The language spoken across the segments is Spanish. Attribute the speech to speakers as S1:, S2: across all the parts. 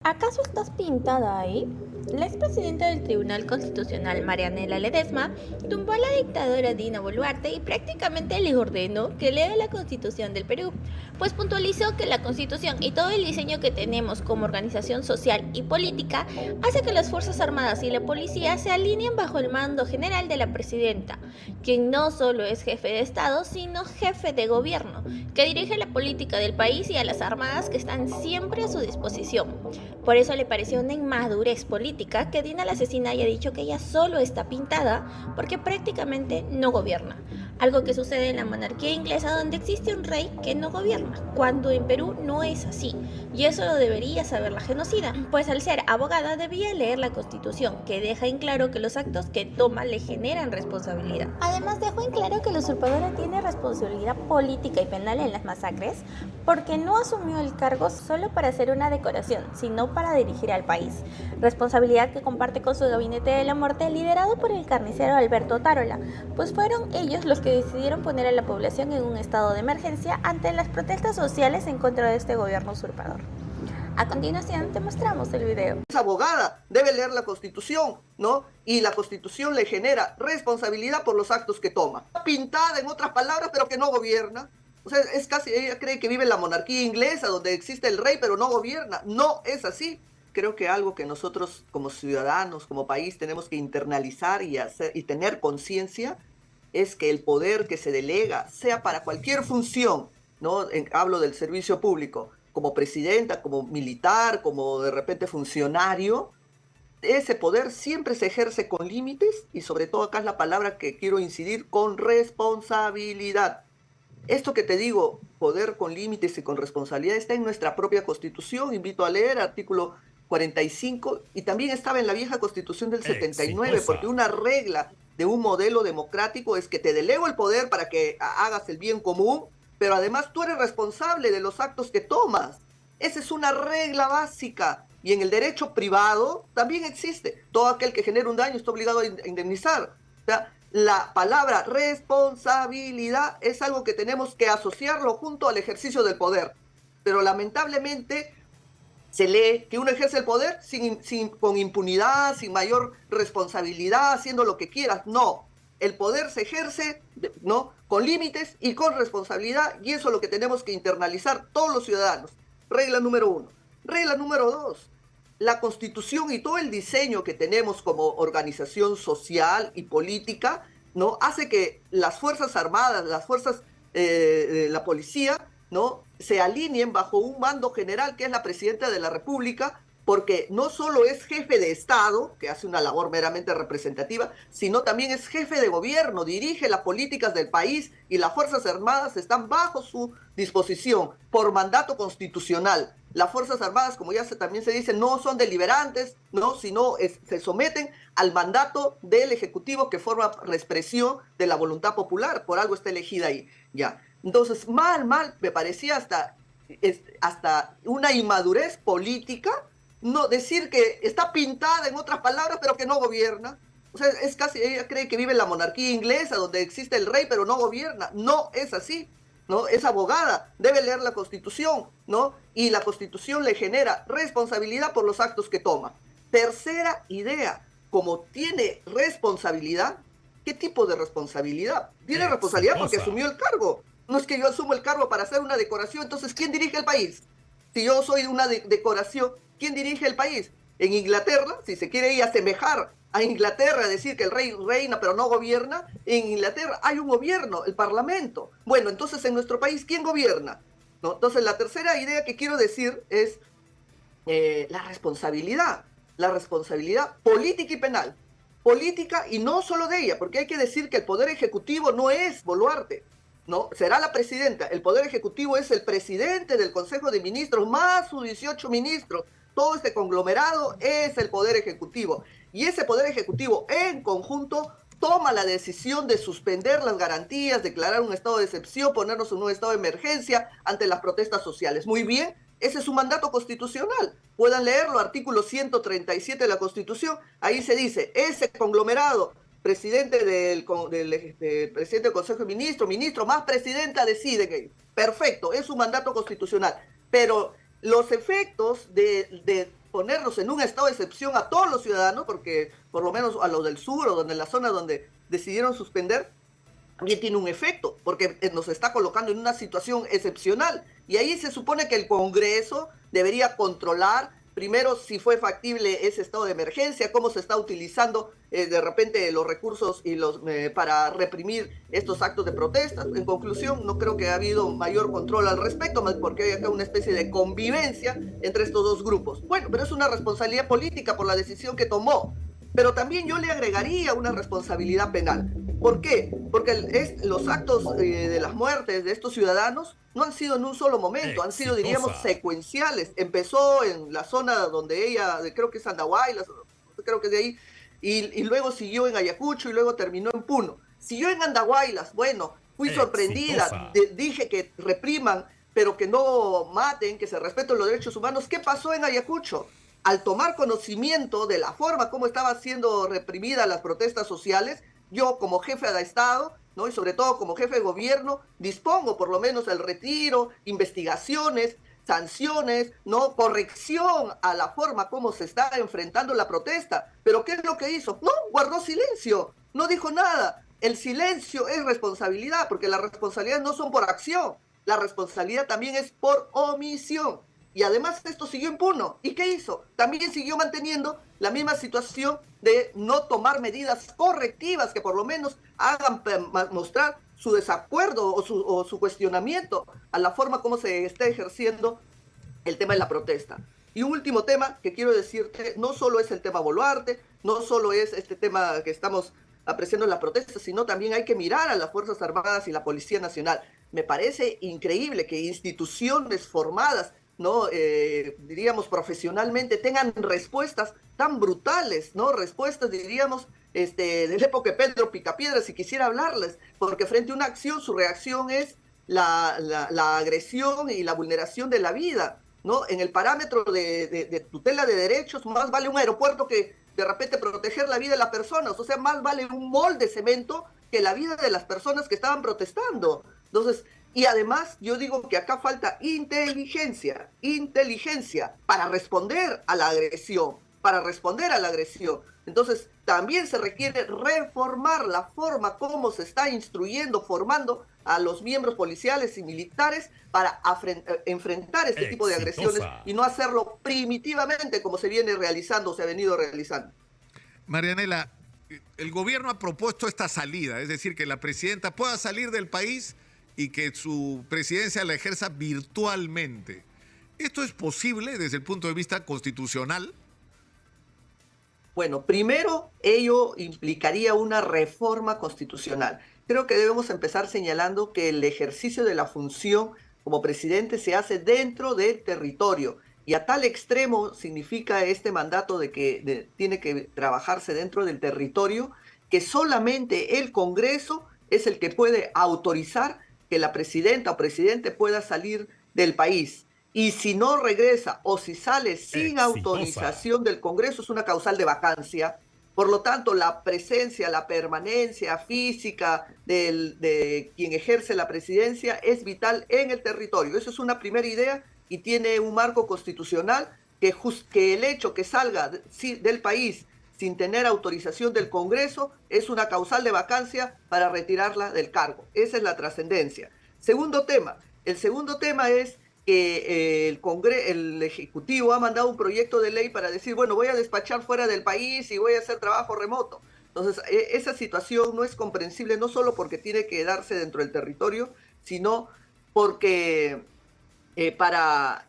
S1: ¿Acaso estás pintada ahí? La expresidenta del Tribunal Constitucional, Marianela Ledesma, tumbó a la dictadora Dina Boluarte y prácticamente le ordenó que lea la Constitución del Perú, pues puntualizó que la Constitución y todo el diseño que tenemos como organización social y política hace que las Fuerzas Armadas y la policía se alineen bajo el mando general de la presidenta, quien no solo es jefe de Estado, sino jefe de gobierno, que dirige la política del país y a las armadas que están siempre a su disposición. Por eso le pareció una inmadurez política que Dina la asesina haya dicho que ella solo está pintada porque prácticamente no gobierna. Algo que sucede en la monarquía inglesa donde existe un rey que no gobierna, cuando en Perú no es así. Y eso lo debería saber la genocida, pues al ser abogada debía leer la Constitución, que deja en claro que los actos que toma le generan responsabilidad. Además dejó en claro que la usurpadora tiene responsabilidad política y penal en las masacres porque no asumió el cargo solo para hacer una decoración, sino para dirigir al país. Responsabilidad que comparte con su gabinete de la muerte liderado por el carnicero Alberto Tarola, pues fueron ellos los que decidieron poner a la población en un estado de emergencia ante las protestas sociales en contra de este gobierno usurpador. A continuación te mostramos el video.
S2: Es abogada, debe leer la Constitución, ¿no? Y la Constitución le genera responsabilidad por los actos que toma. Pintada, en otras palabras, pero que no gobierna. O sea, es casi, ella cree que vive en la monarquía inglesa, donde existe el rey, pero no gobierna. No es así. Creo que algo que nosotros como ciudadanos, como país, tenemos que internalizar y hacer y tener conciencia es que el poder que se delega, sea para cualquier función, ¿no? Hablo del servicio público, como presidenta, como militar, como de repente funcionario, ese poder siempre se ejerce con límites y sobre todo acá es la palabra que quiero incidir, con responsabilidad. Esto que te digo, poder con límites y con responsabilidad, está en nuestra propia Constitución. Invito a leer artículo 45 y también estaba en la vieja Constitución del 79, porque una regla de un modelo democrático es que te delego el poder para que hagas el bien común, pero además tú eres responsable de los actos que tomas. Esa es una regla básica. Y en el derecho privado también existe. Todo aquel que genera un daño está obligado a indemnizar. O sea, la palabra responsabilidad es algo que tenemos que asociarlo junto al ejercicio del poder. Pero lamentablemente se lee que uno ejerce el poder con impunidad, sin mayor responsabilidad, haciendo lo que quieras. No, el poder se ejerce, ¿no?, con límites y con responsabilidad, y eso es lo que tenemos que internalizar todos los ciudadanos. Regla número 1. Regla número 2. La Constitución y todo el diseño que tenemos como organización social y política, ¿no?, hace que las Fuerzas Armadas, las fuerzas de la policía, ¿no?, se alineen bajo un mando general que es la Presidenta de la República, porque no solo es jefe de Estado, que hace una labor meramente representativa, sino también es jefe de gobierno, dirige las políticas del país y las Fuerzas Armadas están bajo su disposición por mandato constitucional. Las Fuerzas Armadas, como ya también se dice, no son deliberantes, ¿no?, sino se someten al mandato del Ejecutivo que forma la expresión de la voluntad popular, por algo está elegida ahí, ya. Entonces, me parecía hasta una inmadurez política, no decir que está pintada, en otras palabras, pero que no gobierna. O sea, es casi, ella cree que vive en la monarquía inglesa, donde existe el rey, pero no gobierna. No es así, ¿no? Es abogada, debe leer la Constitución, ¿no? Y la Constitución le genera responsabilidad por los actos que toma. Tercera idea, como tiene responsabilidad, ¿qué tipo de responsabilidad? Tiene responsabilidad porque asumió el cargo. No es que yo asumo el cargo para hacer una decoración, entonces, ¿quién dirige el país? Si yo soy de una decoración, ¿quién dirige el país? En Inglaterra, si se quiere ir a asemejar a Inglaterra, decir que el rey reina pero no gobierna, en Inglaterra hay un gobierno, el parlamento. Bueno, entonces en nuestro país, ¿quién gobierna? ¿No? Entonces la tercera idea que quiero decir es la responsabilidad política y penal. Política y no solo de ella, porque hay que decir que el Poder Ejecutivo no es Boluarte, ¿no? Será la presidenta. El Poder Ejecutivo es el presidente del Consejo de Ministros, más sus 18 ministros. Todo este conglomerado es el Poder Ejecutivo. Y ese Poder Ejecutivo en conjunto toma la decisión de suspender las garantías, declarar un estado de excepción, ponernos en un estado de emergencia ante las protestas sociales. Muy bien, ese es su mandato constitucional. Puedan leerlo, artículo 137 de la Constitución. Ahí se dice, ese conglomerado, presidente del presidente del Consejo de Ministros, ministro más presidenta, perfecto, es su mandato constitucional. Pero los efectos de ponernos en un estado de excepción a todos los ciudadanos, porque por lo menos a los del sur o donde la zona donde decidieron suspender, también tiene un efecto, porque nos está colocando en una situación excepcional. Y ahí se supone que el Congreso debería controlar, primero, si fue factible ese estado de emergencia, cómo se está utilizando de repente los recursos y para reprimir estos actos de protesta. En conclusión, no creo que ha habido mayor control al respecto, más porque hay acá una especie de convivencia entre estos dos grupos. Bueno, pero es una responsabilidad política por la decisión que tomó. Pero también yo le agregaría una responsabilidad penal. ¿Por qué? Porque los actos de las muertes de estos ciudadanos no han sido en un solo momento, han sido, diríamos, secuenciales. Empezó en la zona donde ella, creo que es Andahuaylas, creo que es de ahí, y luego siguió en Ayacucho y luego terminó en Puno. Siguió en Andahuaylas, bueno, fui sorprendida, dije que repriman, pero que no maten, que se respeten los derechos humanos. ¿Qué pasó en Ayacucho? Al tomar conocimiento de la forma como estaban siendo reprimidas las protestas sociales, yo como jefe de Estado, ¿no? Y sobre todo como jefe de gobierno, dispongo por lo menos el retiro, investigaciones, sanciones, ¿no? Corrección a la forma como se está enfrentando la protesta. Pero ¿qué es lo que hizo? No, guardó silencio, no dijo nada. El silencio es responsabilidad, porque las responsabilidades no son por acción, la responsabilidad también es por omisión. Y además esto siguió impuno. ¿Y qué hizo? También siguió manteniendo la misma situación de no tomar medidas correctivas que por lo menos hagan mostrar su desacuerdo o su cuestionamiento a la forma como se está ejerciendo el tema de la protesta. Y un último tema que quiero decirte, no solo es el tema Boluarte, no solo es este tema que estamos apreciando en la protesta, sino también hay que mirar a las Fuerzas Armadas y la Policía Nacional. Me parece increíble que instituciones formadas, ¿no? Diríamos profesionalmente, tengan respuestas tan brutales, ¿no? Respuestas, diríamos, de la época de Pedro Picapiedra, si quisiera hablarles, porque frente a una acción, su reacción es la agresión y la vulneración de la vida, ¿no? En el parámetro de tutela de derechos, más vale un aeropuerto que de repente proteger la vida de las personas, o sea, más vale un molde de cemento que la vida de las personas que estaban protestando. Entonces, y además yo digo que acá falta inteligencia para responder a la agresión, Entonces, también se requiere reformar la forma como se está instruyendo, formando a los miembros policiales y militares para enfrentar este tipo de agresiones y no hacerlo primitivamente como se viene realizando, se ha venido realizando.
S3: Marianela, el gobierno ha propuesto esta salida, es decir, que la presidenta pueda salir del país y que su presidencia la ejerza virtualmente. ¿Esto es posible desde el punto de vista constitucional?
S2: Bueno, primero ello implicaría una reforma constitucional. Creo que debemos empezar señalando que el ejercicio de la función como presidente se hace dentro del territorio y a tal extremo significa este mandato de que tiene que trabajarse dentro del territorio, que solamente el Congreso es el que puede autorizar que la presidenta o presidente pueda salir del país. Y si no regresa o si sale sin autorización del Congreso, es una causal de vacancia. Por lo tanto, la presencia, la permanencia física de quien ejerce la presidencia es vital en el territorio. Eso es una primera idea y tiene un marco constitucional que el hecho que salga del país sin tener autorización del Congreso es una causal de vacancia para retirarla del cargo. Esa es la trascendencia. Segundo tema. El segundo tema es que el Ejecutivo ha mandado un proyecto de ley para decir, bueno, voy a despachar fuera del país y voy a hacer trabajo remoto. Entonces, esa situación no es comprensible, no solo porque tiene que darse dentro del territorio, sino porque para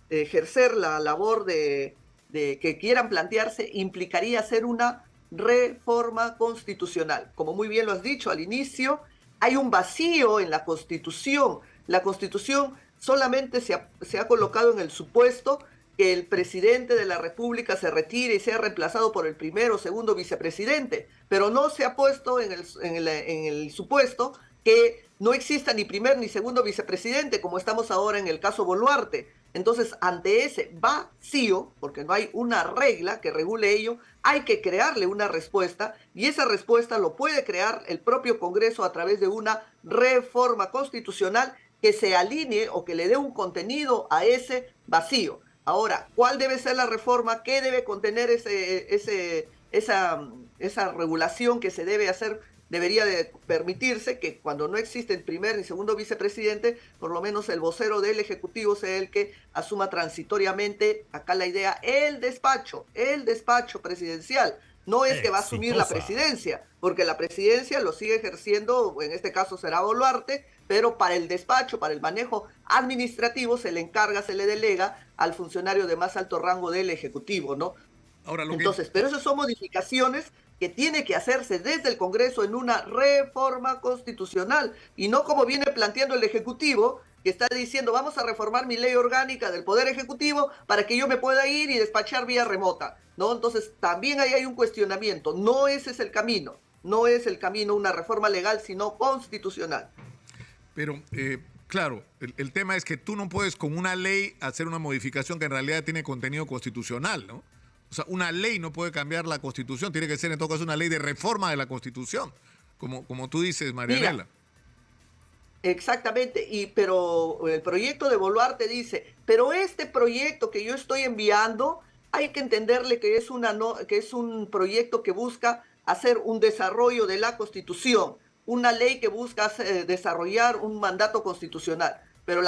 S2: ejercer la labor de que quieran plantearse implicaría hacer una reforma constitucional. Como muy bien lo has dicho al inicio, hay un vacío en la Constitución. La Constitución solamente se ha colocado en el supuesto que el presidente de la República se retire y sea reemplazado por el primero o segundo vicepresidente, pero no se ha puesto en el supuesto que no exista ni primer ni segundo vicepresidente, como estamos ahora en el caso Boluarte. Entonces, ante ese vacío, porque no hay una regla que regule ello, hay que crearle una respuesta, y esa respuesta lo puede crear el propio Congreso a través de una reforma constitucional que se alinee o que le dé un contenido a ese vacío. Ahora, ¿cuál debe ser la reforma? ¿Qué debe contener esa regulación que se debe hacer? Debería de permitirse que cuando no existe el primer ni segundo vicepresidente, por lo menos el vocero del Ejecutivo sea el que asuma transitoriamente, acá la idea, el despacho presidencial. No es que va a asumir la presidencia, porque la presidencia lo sigue ejerciendo, en este caso será Boluarte, pero para el despacho, para el manejo administrativo, se le encarga, se le delega al funcionario de más alto rango del Ejecutivo, ¿no?
S3: Ahora,
S2: Entonces, pero esas son modificaciones que tiene que hacerse desde el Congreso en una reforma constitucional y no como viene planteando el Ejecutivo, que está diciendo vamos a reformar mi ley orgánica del Poder Ejecutivo para que yo me pueda ir y despachar vía remota, ¿no? Entonces, también ahí hay un cuestionamiento. No ese es el camino, no es el camino una reforma legal, sino constitucional.
S3: Pero, claro, el tema es que tú no puedes con una ley hacer una modificación que en realidad tiene contenido constitucional, ¿no? O sea, una ley no puede cambiar la Constitución, tiene que ser en todo caso una ley de reforma de la Constitución, como tú dices, Marianela.
S2: Exactamente, pero el proyecto de Boluarte dice, pero este proyecto que yo estoy enviando, hay que entenderle que es, que es un proyecto que busca hacer un desarrollo de la Constitución, una ley que busca desarrollar un mandato constitucional. Pero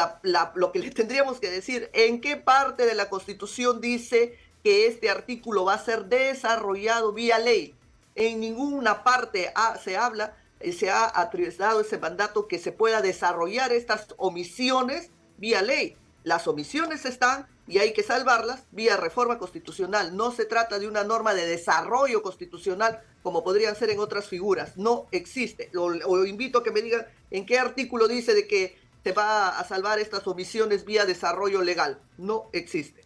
S2: lo que le tendríamos que decir, ¿en qué parte de la Constitución dice que este artículo va a ser desarrollado vía ley? En ninguna parte se habla, se ha dado ese mandato que se pueda desarrollar estas omisiones vía ley. Las omisiones están y hay que salvarlas vía reforma constitucional. No se trata de una norma de desarrollo constitucional como podrían ser en otras figuras. No existe. O invito a que me digan en qué artículo dice de que se va a salvar estas omisiones vía desarrollo legal. No existe.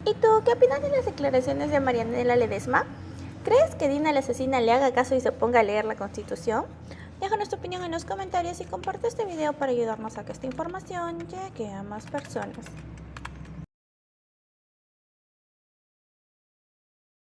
S1: ¿Y tú qué opinas de las declaraciones de Marianela Ledesma? ¿Crees que Dina la asesina le haga caso y se ponga a leer la Constitución? Déjanos tu opinión en los comentarios y comparte este video para ayudarnos a que esta información llegue a más personas.